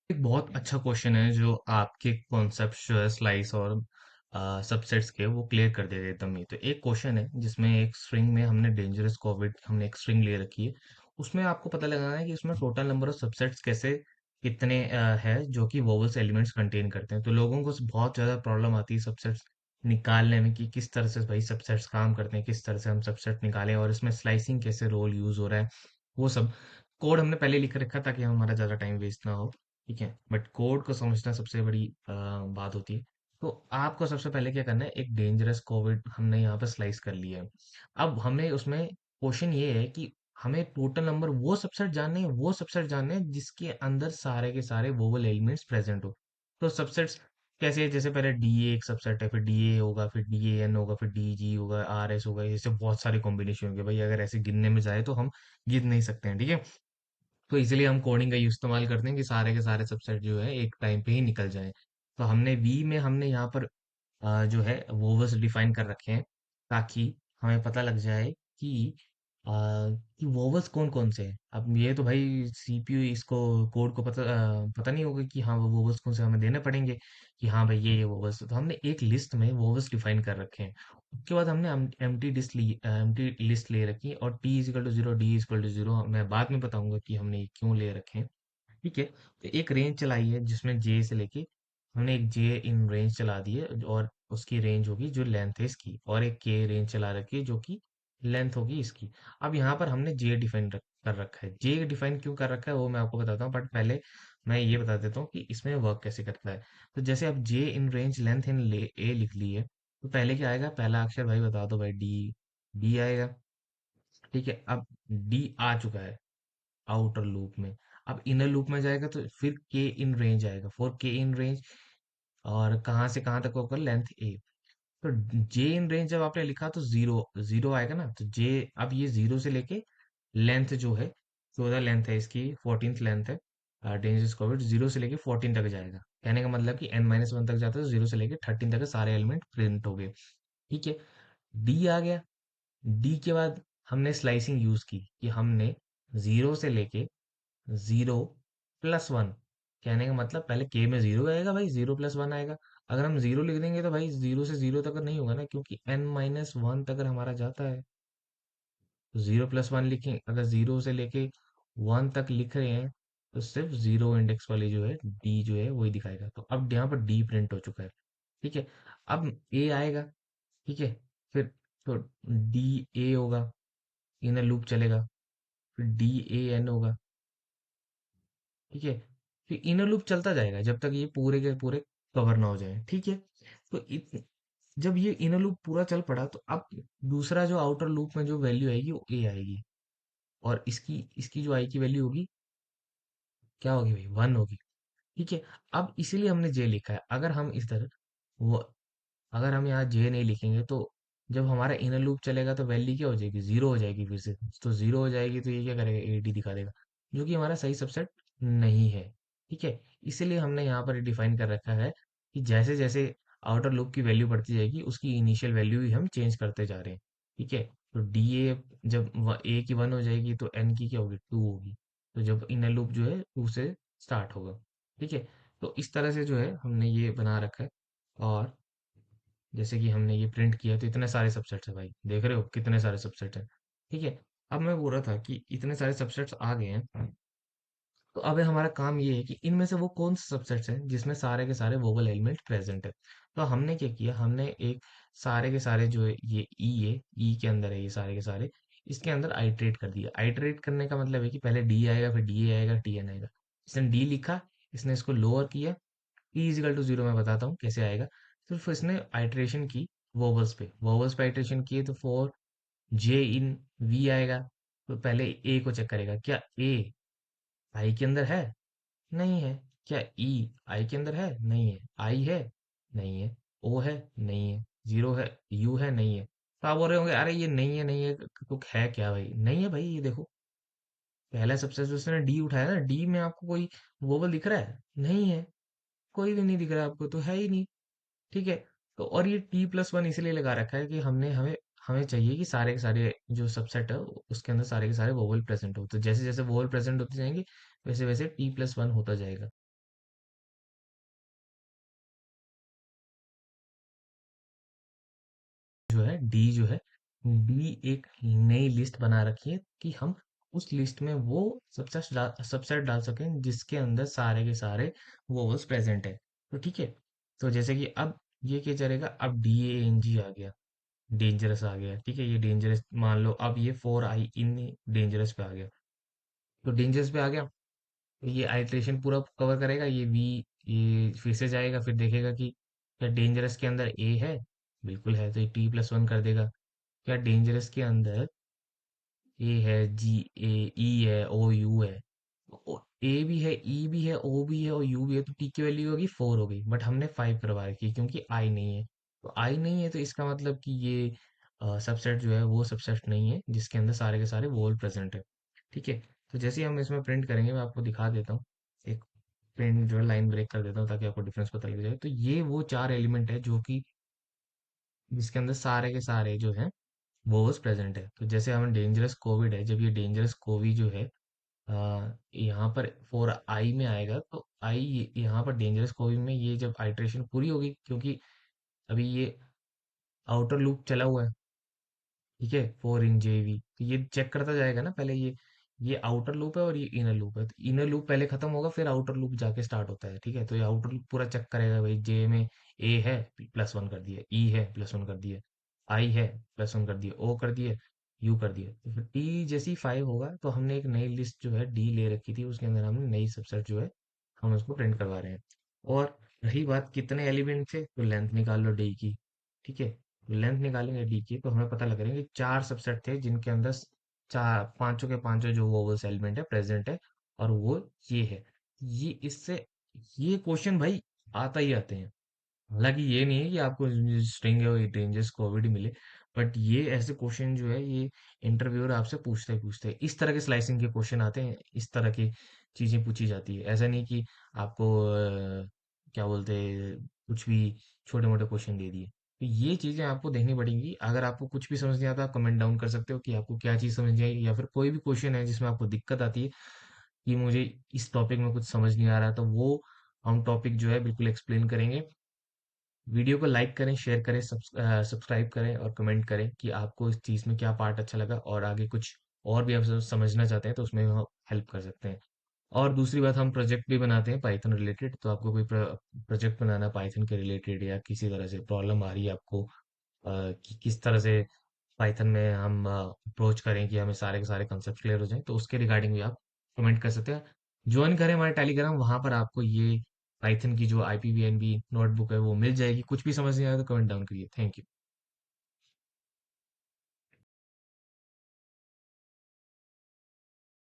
एक बहुत अच्छा क्वेश्चन है जो आपके कॉन्सेप्ट जो है स्लाइस और सबसेट्स के वो क्लियर कर देगा एकदम ही। तो एक क्वेश्चन है जिसमें एक स्ट्रिंग में हमने डेंजरस कोविड हमने एक स्ट्रिंग ले रखी है। उसमें आपको पता लगाना है कि उसमें टोटल नंबर ऑफ सबसेट्स कैसे कितने है जो कि वोवेल्स एलिमेंट्स कंटेन करते हैं। तो लोगों को बहुत ज्यादा प्रॉब्लम आती है सबसेट्स निकालने में कि किस तरह से भाई सबसेट्स काम करते हैं, किस तरह से हम सबसेट निकालें और इसमें स्लाइसिंग कैसे रोल यूज हो रहा है। वो सब कोड हमने पहले लिख रखा ताकि हमारा ज्यादा टाइम वेस्ट ना हो। ठीक है, बट कोड को समझना सबसे बड़ी बात होती है। तो आपको सबसे पहले क्या करना है, एक डेंजरस कोविड हमने यहाँ पे स्लाइस कर लिया है। अब हमें उसमें क्वेश्चन ये है कि हमें टोटल नंबर वो सबसेट जानने हैं जिसके अंदर सारे के सारे वोवल एलिमेंट्स प्रेजेंट हो। तो सबसेट्स कैसे है, जैसे पहले डी ए एक सबसेट है, फिर डी ए होगा, फिर डी ए एन होगा, फिर डी जी होगा, आर एस होगा, ऐसे बहुत सारे कॉम्बिनेशन होंगे भाई। अगर ऐसे गिनने में जाए तो हम गिन नहीं सकते हैं। ठीक है, तो इसीलिए हम कोडिंग का इस्तेमाल करते हैं कि सारे के सारे सबसेट जो है एक टाइम पे ही निकल जाएं। तो हमने वी में हमने यहाँ पर जो है वोवेल्स डिफाइन कर रखे हैं ताकि हमें पता लग जाए कि अ, कि वोवेल्स कौन कौन से हैं। अब ये तो भाई सीपीयू इसको कोड को पता नहीं होगा कि हाँ वो वोवेल्स कौन से हमें देने पड़ेंगे कि हाँ भाई ये वोवेल्स। तो हमने एक लिस्ट में वोवेल्स डिफाइन कर रखे हैं। उसके बाद हमने एम्प्टी लिस्ट ले रखी है और t equal to zero, d equal to zero. मैं बाद में बताऊंगा कि हमने ये क्यों ले रखे हैं। ठीक है, तो एक रेंज चलाई है जिसमें जे से लेके हमने एक जे इन रेंज चला दी है और उसकी रेंज होगी जो लेंथ है इसकी, और एक के रेंज चला रखी है जो कि लेंथ होगी इसकी। अब यहाँ पर हमने जे डिफाइन कर रखा है। जे डिफाइन क्यों कर रखा है वो मैं आपको बताता हूँ, बट पहले मैं ये बता देता हूँ कि इसमें वर्क कैसे करता है। तो जैसे अब जे इन रेंज लेंथ इन ए लिख ली है, तो पहले क्या आएगा, पहला अक्षर भाई बता दो भाई, डी। डी आएगा। ठीक है, अब डी आ चुका है आउटर लूप में। अब इनर लूप में जाएगा तो फिर के इन रेंज आएगा, फॉर के इन रेंज, और कहाँ से कहाँ तक होगा, लेंथ ए। तो जे इन रेंज जब आपने लिखा तो जीरो जीरो आएगा ना, तो जे अब ये जीरो से लेके लेंथ जो है 14 लेंथ है इसकी, 14th लेंथ है डेंजरस कोविड, जीरो से लेके 14 तक जाएगा। कहने का मतलब कि n-1 तक जाता है तो जीरो से लेके 13 तक के सारे एलिमेंट प्रिंट हो गए। ठीक है, डी आ गया। डी के बाद हमने स्लाइसिंग यूज की कि हमने जीरो से लेके जीरो प्लस वन, कहने का मतलब पहले के में जीरो आएगा भाई, जीरो प्लस वन आएगा। अगर हम जीरो लिख देंगे तो भाई जीरो से जीरो तक नहीं होगा ना, क्योंकि n-1 तक अगर हमारा जाता है तो जीरो प्लस वन लिखें। अगर जीरो से लेके वन तक लिख रहे हैं तो सिर्फ जीरो इंडेक्स वाली जो है डी जो है वही दिखाएगा। तो अब यहाँ पर डी प्रिंट हो चुका है। ठीक है, अब ए आएगा। ठीक है, फिर तो डी ए होगा, इनर लूप चलेगा, फिर डी ए एन होगा। ठीक है, फिर इनर लूप चलता जाएगा जब तक ये पूरे के पूरे कवर ना हो जाए। ठीक है, तो जब ये इनर लूप पूरा चल पड़ा तो अब दूसरा जो आउटर लूप में जो वैल्यू आएगी वो ए आएगी, और इसकी इसकी जो आई की वैल्यू होगी क्या होगी भाई, वन होगी। ठीक है, अब इसीलिए हमने जे लिखा है। अगर हम इधर वो अगर हम यहाँ जे नहीं लिखेंगे तो जब हमारा इनर लूप चलेगा तो वैल्यू क्या हो जाएगी, जीरो हो जाएगी फिर से। तो जीरो हो जाएगी तो ये क्या करेगा, ए डी दिखा देगा, जो कि हमारा सही सबसेट नहीं है। ठीक है, इसीलिए हमने यहाँ पर डिफाइन कर रखा है कि जैसे जैसे आउटर लूप की वैल्यू बढ़ती जाएगी उसकी इनिशियल वैल्यू ही हम चेंज करते जा रहे हैं। ठीक है, तो डी ए जब ए की वन हो जाएगी तो एन की क्या होगी, टू होगी। तो जब इनर लूप जो है टू से स्टार्ट होगा। ठीक है, तो इस तरह से जो है हमने ये बना रखा है। और जैसे कि हमने ये प्रिंट किया तो इतने सारे सबसेट्स है भाई, देख रहे हो कितने सारे सबसेट हैं। ठीक है, अब मैं बोल रहा था कि इतने सारे सबसेट्स आ गए हैं, तो अब हमारा काम ये है कि इनमें से वो कौन से सबसेट्स हैं जिसमें सारे के सारे वोवल एलिमेंट प्रेजेंट है। तो हमने क्या किया, हमने एक सारे के सारे जो ये ई है, ई के अंदर है ये सारे के सारे, इसके अंदर आइटरेट कर दिया। आइटरेट करने का मतलब है कि पहले डी आएगा, फिर डी आएगा, टी एन आएगा। इसने डी लिखा, इसने इसको लोअर किया, टी इजिकल टू जीरो मैं बताता हूँ कैसे आएगा। सिर्फ इसने आइटरेशन की वोवल्स पे आइटरेशन किए तो फोर जे इन वी आएगा। तो पहले ए को चेक करेगा, क्या ए आई के अंदर है, नहीं है। क्या ई आई के अंदर है, नहीं है। आई है, नहीं है। ओ है, नहीं है। जीरो है, यू है, नहीं है। तो आप बोल रहे होंगे अरे ये नहीं है, नहीं है तो है क्या भाई, नहीं है भाई। ये देखो, पहला सबसे जो उसने डी उठाया ना, डी में आपको कोई वोवल दिख रहा है, नहीं है। कोई भी नहीं दिख रहा है आपको, तो है ही नहीं। ठीक है, तो और ये टी प्लस वन इसलिए लगा रखा है कि हमने हमें हमें चाहिए कि सारे के सारे जो सबसेट है उसके अंदर सारे के सारे वोवल प्रेजेंट हो। तो जैसे जैसे वोवल प्रेजेंट होते जाएंगे वैसे वैसे टी प्लस वन होता जाएगा। जो है डी जो है डी एक नई लिस्ट बना रखी है कि हम उस लिस्ट में वो सबसेट डाल सकें जिसके अंदर सारे के सारे वोवल्स प्रेजेंट है। तो ठीक है, तो जैसे कि अब ये क्या चलेगा, अब डी ए एन जी आ गया, डेंजरस आ गया, ठीक है, ये डेंजरस मान लो, अब ये 4 आई इन डेंजरस पे आ गया। तो डेंजरस पे आ गया, तो ये आइट्रेशन पूरा कवर करेगा, ये वी, ये फिर से जाएगा, फिर देखेगा कि क्या डेंजरस के अंदर ए है, बिल्कुल है, तो ये T+1 कर देगा। क्या डेंजरस के अंदर ए है, जी, ए, ई है, ओ, यू है, ए भी है, ई भी है, ओ भी है और यू भी है, तो टी की वैल्यू होगी 4 हो गई, बट हमने 5 करवा रखी है क्योंकि आई नहीं है। तो आई नहीं है तो इसका मतलब कि ये सबसेट जो है वो सबसेट नहीं है जिसके अंदर सारे के सारे वोल प्रेजेंट है। ठीक है, तो जैसे ही हम इसमें प्रिंट करेंगे मैं आपको दिखा देता हूँ, एक प्रिंट जो है लाइन ब्रेक कर देता हूँ ताकि आपको डिफरेंस पता लग जाए। तो ये वो 4 एलिमेंट है जो कि जिसके अंदर सारे के सारे जो है वो बस प्रेजेंट है। तो जैसे हमें डेंजरस कोविड है, जब ये डेंजरस कोवी जो है यहाँ पर 4 आई में आएगा, तो आई यहाँ पर डेंजरस कोवी में ये जब आइट्रेशन पूरी होगी, क्योंकि अभी ये आउटर लूप चला हुआ है, ठीक है, 4 इन जेवी, तो ये चेक करता जाएगा ना, पहले ये आउटर लूप है और ये इनर लूप है, तो इनर लूप पहले खत्म होगा फिर आउटर लूप जाके स्टार्ट होता है, ठीक है, तो ये आउटर लूप पूरा चेक करेगा, भाई जे में ए है, +1 कर दिया, ई है +1 कर दिया, आई है +1 कर दिया, ओ कर दिया, यू कर दिया, तो फिर टी जैसी 5 होगा तो हमने एक नई लिस्ट जो है डी ले रखी थी, उसके अंदर हमने नई सबसेट जो है हम उसको प्रिंट करवा रहे हैं। और रही बात कितने एलिमेंट थे, तो लेंथ निकाल लो डी की, ठीक है, लेंथ निकालेंगे डी की तो हमें पता लग रहा है कि 4 सबसेट थे जिनके अंदर चार पांचों के पांचों जो वोवल्स एलिमेंट है प्रेजेंट है, और वो ये है। ये इससे ये क्वेश्चन भाई आता ही आते हैं। हालांकि ये नहीं है कि आपको स्ट्रिंग है डेंजरस कोविड ही मिले, बट ये ऐसे क्वेश्चन जो है ये इंटरव्यूअर आपसे पूछते ही पूछते हैं, इस तरह के स्लाइसिंग के क्वेश्चन आते हैं, इस तरह की चीजें पूछी जाती है, ऐसा नहीं कि आपको क्या बोलते हैं, कुछ भी छोटे मोटे क्वेश्चन दे दिए। तो ये चीजें आपको देखनी पड़ेंगी। अगर आपको कुछ भी समझ नहीं आता, कमेंट डाउन कर सकते हो कि आपको क्या चीज समझ नहीं आई, या फिर कोई भी क्वेश्चन है जिसमें आपको दिक्कत आती है कि मुझे इस टॉपिक में कुछ समझ नहीं आ रहा, तो वो हम टॉपिक जो है बिल्कुल एक्सप्लेन करेंगे। वीडियो को लाइक करें, शेयर करें, सब्सक्राइब करें और कमेंट करें कि आपको इस चीज़ में क्या पार्ट अच्छा लगा, और आगे कुछ और भी आप समझना चाहते हैं तो उसमें हम हेल्प कर सकते हैं। और दूसरी बात, हम प्रोजेक्ट भी बनाते हैं पाइथन रिलेटेड, तो आपको कोई प्रोजेक्ट बनाना पाइथन के रिलेटेड या किसी तरह से प्रॉब्लम आ रही है आपको, कि किस तरह से पाइथन में हम अप्रोच करें कि हमें सारे के सारे कंसेप्ट क्लियर हो जाएं, तो उसके रिगार्डिंग भी आप कमेंट कर सकते हैं। ज्वाइन करें हमारे टेलीग्राम, वहां पर आपको ये पाइथन की जो IPVNB नोटबुक है वो मिल जाएगी। कुछ भी समझ नहीं आया तो कमेंट डाउन करिए। Thank you.